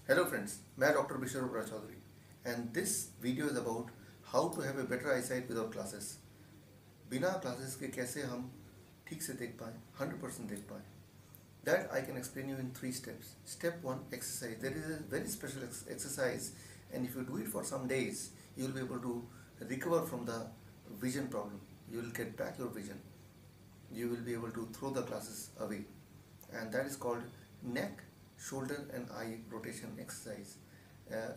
Hello friends, मैं doctor बिशर उपरा Chaudhary and this video is about how to have a better eyesight without glasses. बिना glasses के कैसे हम ठीक से देख पाएँ, 100% देख पाएँ. That I can explain you in 3 steps. Step 1, exercise. There is a very special exercise, and if you do it for some days, you will be able to recover from the vision problem. You will get back your vision. You will be able to throw the glasses away, and that is called neck, shoulder and eye rotation exercise.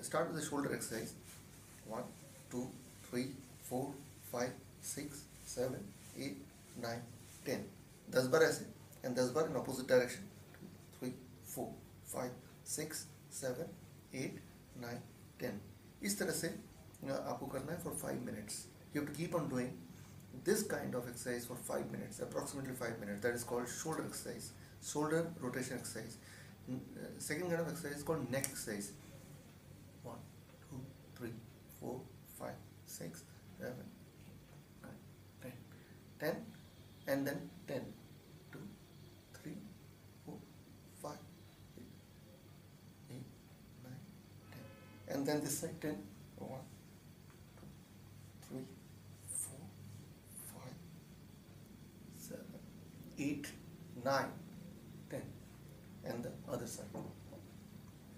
Start with the shoulder exercise. 1, 2, 3, 4, 5, 6, 7, 8, 9, 10. 10 बार ऐसे and 10 bar in opposite direction. 2, 3, 4, 5, 6, 7, 8, 9, 10. इस तरह से आपको करना है for 5 minutes. You have to keep on doing this kind of exercise for 5 minutes, approximately 5 minutes. That is called shoulder exercise, shoulder rotation exercise. Second kind of exercise is called neck exercise. 1, 2, 3, 4, 5, 6, 7, 9, 10. 10 and then 10. 2, 3, 4, 5, 8, 9, 10. And then this side 10. 1, 2, 3, 4, 5, 7, 8, 9, 10. And the other side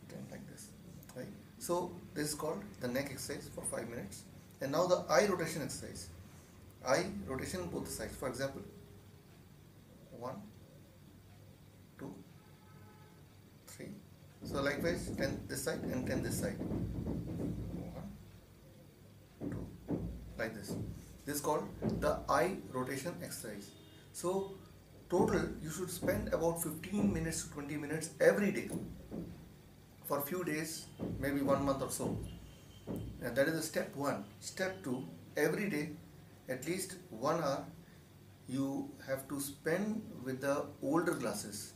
10 like this, right? So this is called the neck exercise for 5 minutes. And now the eye rotation exercise. Eye rotation both sides. For example, 1, 2, 3. So likewise 10 this side and 10 this side. 1, 2, like this. This is called the eye rotation exercise. So total you should spend about 15 minutes to 20 minutes every day for a few days, maybe 1 month or so. And that is the step 1. Step 2, every day at least 1 hour you have to spend with the older glasses.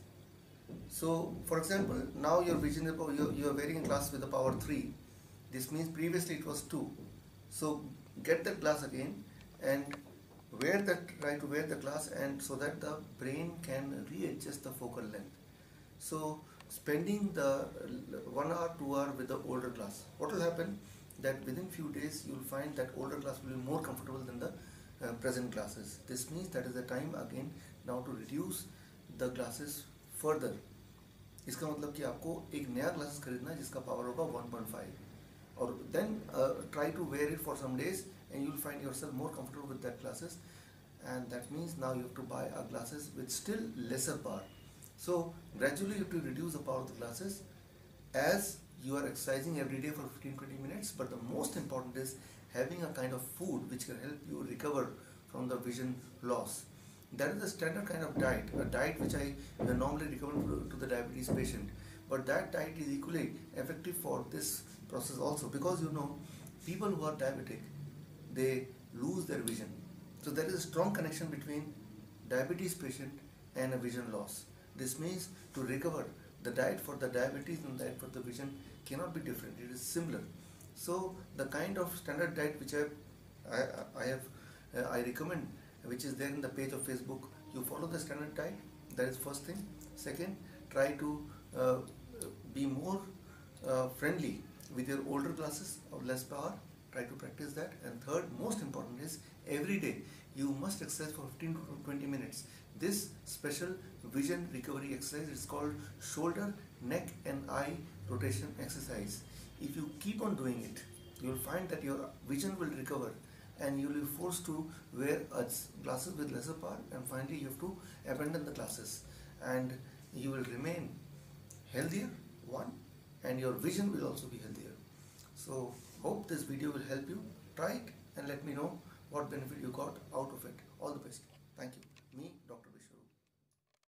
So for example, now your vision, you are wearing a glass with the power 3. This means previously it was 2. So get that glass again and try to wear the glass, and so that the brain can readjust the focal length. So spending the 1 hour, 2 hour with the older glass, what will happen that within few days you will find that older glass will be more comfortable than the present glasses. This means that is the time again now to reduce the glasses further. इसका मतलब कि आपको एक नया glasses खरीदना है जिसका power होगा 1.5, और then try to wear it for some days and you will find yourself more comfortable with that glasses, and that means now you have to buy glasses with still lesser power. So gradually you have to reduce the power of the glasses as you are exercising every day for 15-20 minutes. But the most important is having a kind of food which can help you recover from the vision loss. That is the standard kind of diet, a diet which I normally recommend to the diabetes patient. But that diet is equally effective for this process also, because you know people who are diabetic, they lose their vision. So there is a strong connection between diabetes patient and a vision loss. This means to recover, the diet for the diabetes and the diet for the vision cannot be different. It is similar. So the kind of standard diet which I recommend, which is there in the page of Facebook, you follow the standard diet. That is first thing. Second, try to be more friendly with your older glasses of less power. Try to practice that. And third, most important is every day you must exercise for 15 to 20 minutes. This special vision recovery exercise is called shoulder, neck and eye rotation exercise. If you keep on doing it, you will find that your vision will recover and you will be forced to wear glasses with lesser power, and finally you have to abandon the glasses, and you will remain healthier, one, and your vision will also be healthier. So hope this video will help you. Try it and let me know what benefit you got out of it. All the best. Thank you. Me, Dr.